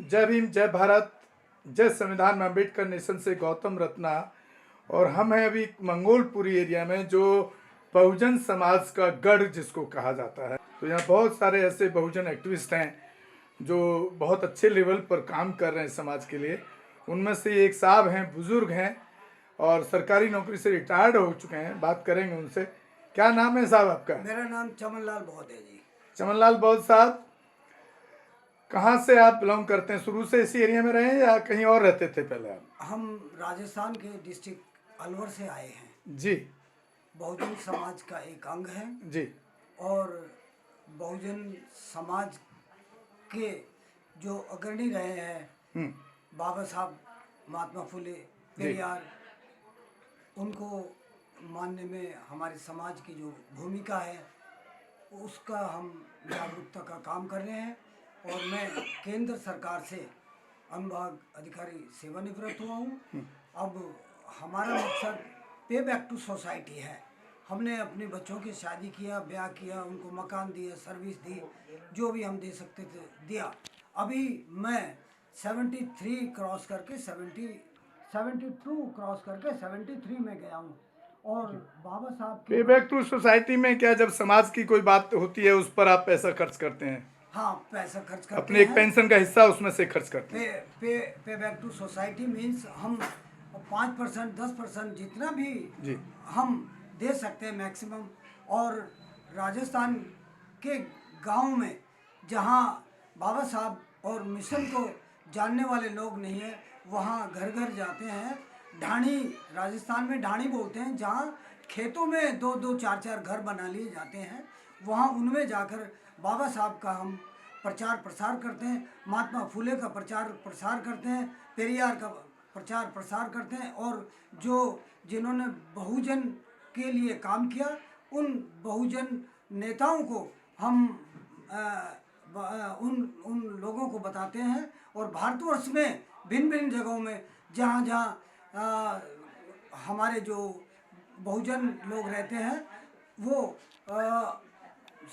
जय भीम, जय भारत, जय संविधान में अम्बेडकर नेशन से गौतम रत्ना। और हम हैं अभी मंगोलपुरी एरिया में, जो बहुजन समाज का गढ़ जिसको कहा जाता है। तो यहाँ बहुत सारे ऐसे बहुजन एक्टिविस्ट हैं जो बहुत अच्छे लेवल पर काम कर रहे हैं समाज के लिए। उनमें से एक साहब हैं, बुजुर्ग हैं और सरकारी नौकरी से रिटायर्ड हो चुके हैं। बात करेंगे उनसे। क्या नाम है साहब आपका? मेरा नाम चमनलाल बौद्ध है जी। चमनलाल बौद्ध साहब, कहाँ से आप बिलोंग करते हैं? शुरू से इसी एरिया में रहे हैं या कहीं और रहते थे पहले आप? हम राजस्थान के डिस्ट्रिक्ट अलवर से आए हैं जी। बहुजन समाज का एक अंग है जी। और बहुजन समाज के जो अग्रणी रहे हैं बाबा साहब महात्मा फुले पेरियार, उनको मानने में हमारे समाज की जो भूमिका है उसका हम जागरूकता का काम कर रहे हैं। और मैं केंद्र सरकार से अनुभाग अधिकारी सेवानिवृत्त हुआ हूँ। अब हमारा मकसद पे बैक टू सोसाइटी है। हमने अपने बच्चों की शादी किया, ब्याह किया, उनको मकान दिया, सर्विस दी, जो भी हम दे सकते थे दिया। अभी मैं 73 क्रॉस करके 72 क्रॉस करके 73 में गया हूँ। और बाबा साहब पे बैक टू सोसाइटी में क्या, जब समाज की कोई बात होती है उस पर आप पैसा खर्च करते हैं? हाँ, पैसा खर्च करते अपने एक पेंशन का हिस्सा उसमें से खर्च करते हैं। पे बैक टू सोसाइटी मीन्स हम 5% 10% जितना भी जी हम दे सकते हैं मैक्सिमम। और राजस्थान के गांव में जहां बाबा साहब और मिशन को जानने वाले लोग नहीं है, वहां घर घर जाते हैं। ढाणी, राजस्थान में ढाणी बोलते हैं, जहां खेतों में 2-2 4-4 घर बना लिए जाते हैं। वहां उनमें जाकर बाबा साहब का हम प्रचार प्रसार करते हैं, महात्मा फुले का प्रचार प्रसार करते हैं, पेरियार का प्रचार प्रसार करते हैं। और जो जिन्होंने बहुजन के लिए काम किया, उन बहुजन नेताओं को हम उन लोगों को बताते हैं। और भारतवर्ष में भिन्न भिन्न जगहों में जहाँ जहाँ हमारे जो बहुजन लोग रहते हैं, वो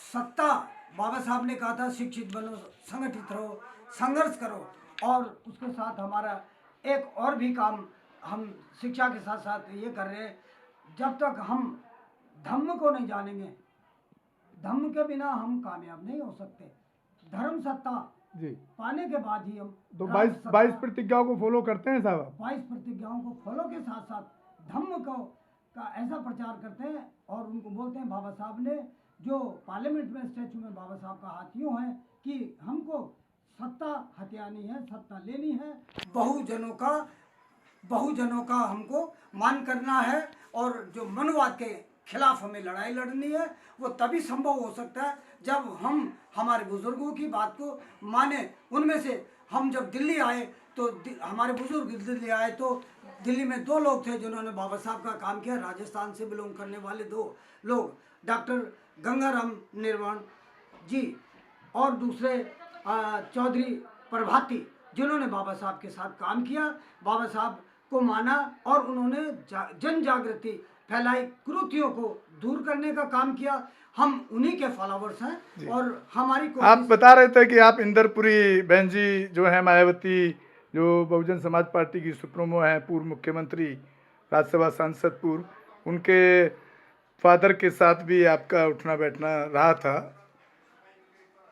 सत्ता, बाबा साहब ने कहा था शिक्षित बनो, संगठित रहो, संघर्ष करो। और उसके साथ हमारा एक और भी काम हम शिक्षा के साथ साथ ये कर रहे हैं। जब तक हम धम्म को नहीं जानेंगे, धम्म के बिना हम कामयाब नहीं हो सकते। धर्म सत्ता जी पाने के बाद ही हम तो 22 प्रतिज्ञाओं को फॉलो करते हैं साहब? 22 प्रतिज्ञाओं को फॉलो के साथ साथ धम्म को का ऐसा प्रचार करते हैं। और उनको बोलते हैं, बाबा साहब ने जो पार्लियामेंट में स्टैचू में बाबा साहब का हाथ यूँ है कि हमको सत्ता हथियानी है, सत्ता लेनी है, बहुजनों का हमको मान करना है। और जो मनवाद के खिलाफ हमें लड़ाई लड़नी है, वो तभी संभव हो सकता है जब हम हमारे बुजुर्गों की बात को माने। उनमें से हम जब दिल्ली आए तो हमारे बुजुर्ग दिल्ली आए तो दिल्ली में 2 लोग थे जिन्होंने बाबा साहब का काम किया। राजस्थान से बिलोंग करने वाले 2 लोग, डॉक्टर गंगाराम निर्वाण जी और दूसरे चौधरी प्रभाती, जिन्होंने बाबा साहब के साथ काम किया, बाबा साहब को माना और उन्होंने जन जागृति फैलाई, कुरीतियों को दूर करने का काम किया। हम उन्हीं के फॉलोवर्स हैं। और हमारी आप बता रहे थे कि आप इंदरपुरी बहन जी जो है, मायावती, जो बहुजन समाज पार्टी की सुप्रीमो हैं, पूर्व मुख्यमंत्री, राज्यसभा सांसद पूर्व, उनके फादर के साथ भी आपका उठना बैठना रहा था।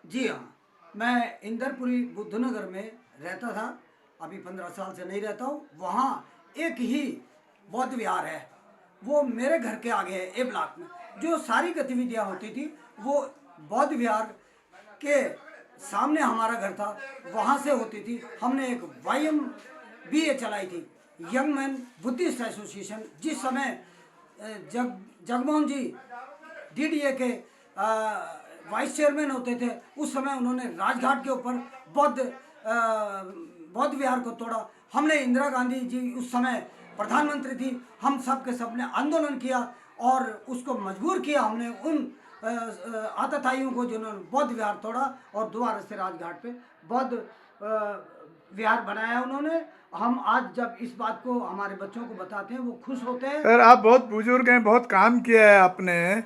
जी हाँ, मैं इंदरपुरी बुद्धनगर में रहता था, अभी 15 साल से नहीं रहता हूँ। वहाँ एक ही बौद्ध विहार है, वो मेरे घर के आगे है, ए ब्लॉक में। जो सारी गतिविधियाँ होती थी वो बौद्ध विहार के सामने हमारा घर था, वहाँ से होती थी। हमने एक YMBA चलाई थी, यंग मैन बुद्धिस्ट एसोसिएशन। जिस समय जगमोहन जी DDA के वाइस चेयरमैन होते थे, उस समय उन्होंने राजघाट के ऊपर बौद्ध विहार को तोड़ा। हमने इंदिरा गांधी जी उस समय प्रधानमंत्री थी, हम सब के सब ने आंदोलन किया और उसको मजबूर किया हमने उन आतताइयों को जिन्होंने बौद्ध विहार तोड़ा और दोबारा से राजघाट पे बौद्ध विहार बनाया उन्होंने। हम आज जब इस बात को हमारे बच्चों को बताते हैं वो खुश होते हैं। सर, आप बहुत बुजुर्ग हैं, बहुत काम किया है आपने।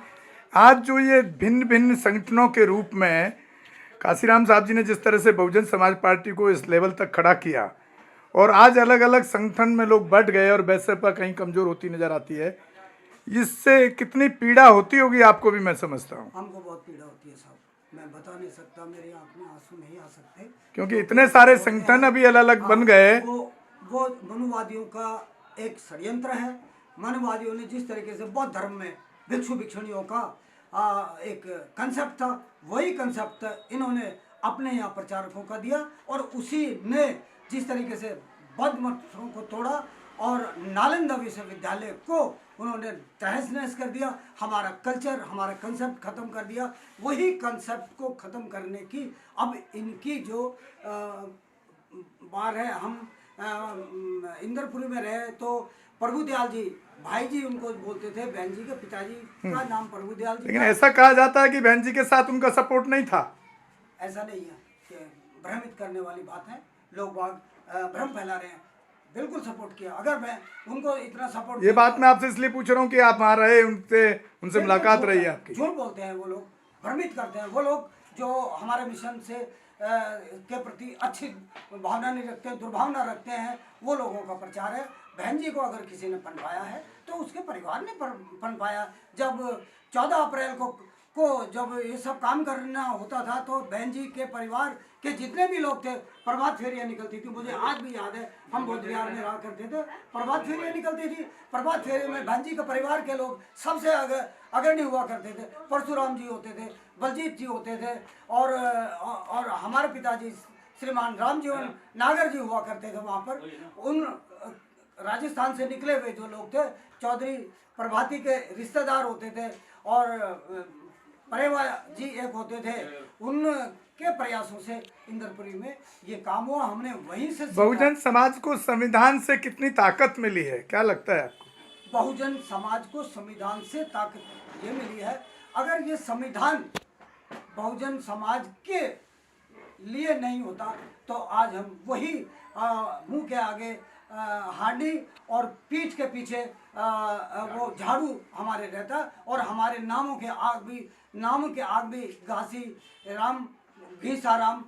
आज जो ये भिन्न भिन्न संगठनों के रूप में काशीराम साहब जी ने जिस तरह से बहुजन समाज पार्टी को इस लेवल तक खड़ा किया और आज अलग अलग संगठन में लोग बढ़ गए और बैसपा कहीं कमजोर होती नजर आती है, इससे कितनी पीड़ा होती होगी आपको भी मैं समझता हूँ। हमको बहुत पीड़ा होती है साहब, मैं बता नहीं सकता, मेरी आंख में आंसू नहीं आ सकते, क्योंकि इतने सारे संगठन अभी अलग अलग बन गए। वो मनुवादियों का एक षड्यंत्र है। मनुवादियों ने जिस तरीके से बौद्ध धर्म में भिक्षु भिक्षुणियों का एक कंसेप्ट था, वही कंसेप्ट इन्होंने अपने यहाँ प्रचारकों का दिया और उसी ने जिस तरीके से बौद्ध मठों को तोड़ा और नालंदा विश्वविद्यालय को उन्होंने तहस नहस कर दिया, हमारा कल्चर हमारा कंसेप्ट ख़त्म कर दिया। वही कंसेप्ट को ख़त्म करने की अब इनकी जो बार है। हम इंद्रपुरी में रहे तो प्रभु दयाल जी भाई जी उनको बोलते थे, बहन जी के पिताजी का नाम प्रभु दयाल जी। लेकिन ऐसा कहा जाता है कि बहन जी के साथ उनका सपोर्ट नहीं था। ऐसा नहीं है, कि भ्रमित करने वाली बात है, लोग बाग भ्रम फैला रहे हैं। बिल्कुल सपोर्ट किया। अगर मैं उनको इतना सपोर्ट, ये बात मैं आपसे इसलिए पूछ रहा हूँ कि आप वहाँ रहे, उनसे मुलाकात रही है आपकी। झूठ बोलते हैं वो लोग, भ्रमित करते हैं वो लोग जो हमारे मिशन से के प्रति अच्छी भावना नहीं रखते, दुर्भावना रखते हैं, वो लोगों का प्रचार है। बहन जी को अगर किसी ने पनपाया है तो उसके परिवार ने पनपाया। जब 14 अप्रैल को जब ये सब काम करना होता था तो बहन जी के परिवार के जितने भी लोग थे, प्रभात फेरियाँ निकलती थी। मुझे आज भी याद है, हम बौद्ध विहार में रहा करते थे, प्रभात फेरियाँ निकलती थी। प्रभात फेरी में बहन जी के परिवार के लोग सबसे अग्रणी हुआ करते थे। परशुराम जी होते थे, बलजीत जी होते थे और हमारे पिताजी श्रीमान राम जीवन नागर जी हुआ करते थे वहाँ पर। उन राजस्थान से निकले हुए जो लोग थे, चौधरी प्रभाती के रिश्तेदार होते थे और परेवा जी एक होते थे, उनके प्रयासों से इंद्रपुरी में ये काम हुआ। हमने वहीं से बहुजन समाज को संविधान से कितनी ताकत मिली है, क्या लगता है आपको? बहुजन समाज को संविधान से ताकत ये मिली है। अगर ये संविधान बहुजन समाज के लिए नहीं होता तो आज हम वही मुंह के आगे हांडी और पीठ के पीछे वो झाड़ू हमारे रहता और हमारे नामों के आग भी घासी राम घीसा राम,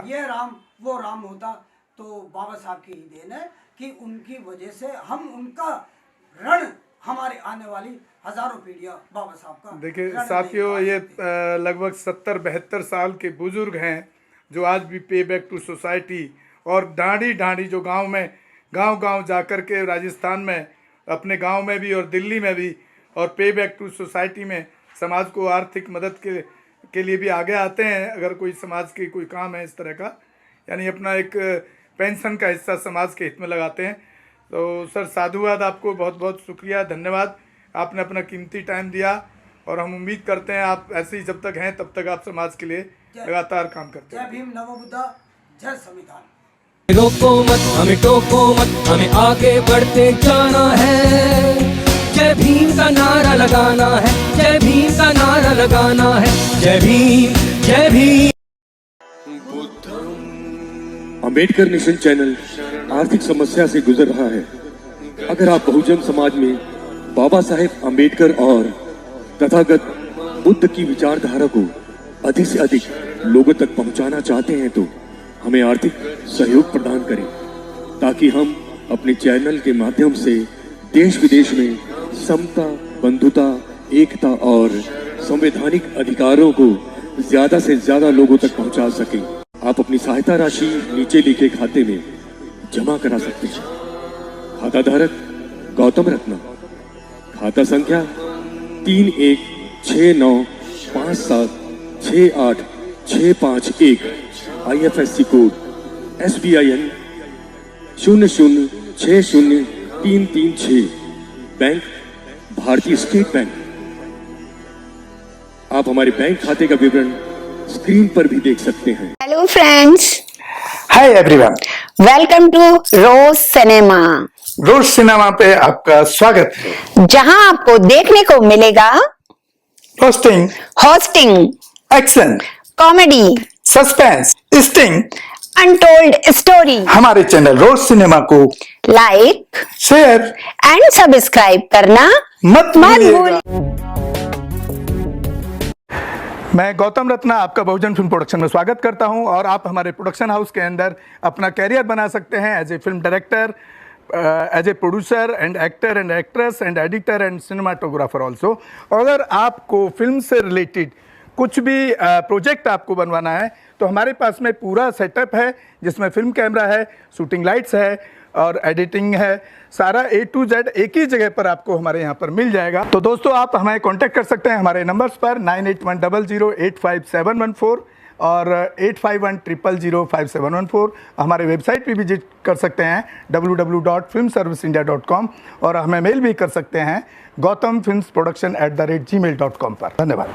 ये राम वो राम होता। तो बाबा साहब की ही देन है कि उनकी वजह से हम उनका ऋण हमारे आने वाली हजारों पीढ़ियां बाबा साहब का। देखिए साथियों, ये लगभग 70-72 साल के बुजुर्ग हैं जो आज भी पे बैक टू सोसाइटी और ढांडी जो गांव में गांव जाकर के राजस्थान में अपने गांव में भी और दिल्ली में भी और पे बैक टू सोसाइटी में समाज को आर्थिक मदद के लिए भी आगे आते हैं। अगर कोई समाज की कोई काम है इस तरह का, यानी अपना एक पेंशन का हिस्सा समाज के हित में लगाते हैं। तो सर साधुवाद, आपको बहुत बहुत शुक्रिया, धन्यवाद, आपने अपना कीमती टाइम दिया और हम उम्मीद करते हैं आप ऐसे ही जब तक हैं तब तक आप समाज के लिए लगातार काम करते हैं। जय भीम, नमो बुद्धा, जय संविधान। रोको मत हमें, टोको मत हमें, आगे बढ़ते जाना है। जय भीम का नारा लगाना है, जय भीम का नारा लगाना है। जय भीम, जय भीम। अंबेडकर नेशन चैनल आर्थिक समस्या से गुजर रहा है। अगर आप बहुजन समाज में बाबा साहेब अंबेडकर और तथागत बुद्ध की विचारधारा को अधिक से अधिक लोगों तक पहुंचाना चाहते हैं तो हमें आर्थिक सहयोग प्रदान करें, ताकि हम अपने चैनल के माध्यम से देश विदेश में समता, बंधुता, एकता और संवैधानिक अधिकारों को ज्यादा से ज्यादा लोगों तक पहुंचा सकें। आप अपनी सहायता राशि नीचे लिखे खाते में जमा करा सकते हैं। खाता धारक गौतम रत्ना, खाता संख्या 316957686551, IFSC कोड SBIN 0060336, बैंक भारतीय स्टेट बैंक। आप हमारे बैंक खाते का विवरण स्क्रीन पर भी देख सकते हैं। Hello friends, hi everyone, welcome to Rose Cinema. Rose Cinema पे आपका स्वागत है, जहां आपको देखने को मिलेगा hosting, action, comedy, suspense, sting, untold story. हमारे चैनल रोज सिनेमा को लाइक, शेयर एंड सब्सक्राइब करना मत भूलिएगा। मैं गौतम रत्ना आपका बहुजन फिल्म प्रोडक्शन में स्वागत करता हूं और आप हमारे प्रोडक्शन हाउस के अंदर अपना कैरियर बना सकते हैं as a film director, as a producer and actor and actress and editor and cinematographer also. अगर आपको फिल्म से रिलेटेड कुछ भी प्रोजेक्ट आपको बनवाना है तो हमारे पास में पूरा सेटअप है, जिसमें फिल्म कैमरा है, शूटिंग लाइट्स है और एडिटिंग है। सारा A to Z एक ही जगह पर आपको हमारे यहाँ पर मिल जाएगा। तो दोस्तों आप हमें कांटेक्ट कर सकते हैं हमारे नंबर्स पर 9810085714 और 8510005714। हमारे वेबसाइट पे विजिट कर सकते हैं www.filmserviceindia.com और हमें मेल भी कर सकते हैं gautamfilmsproduction@gmail.com पर। धन्यवाद।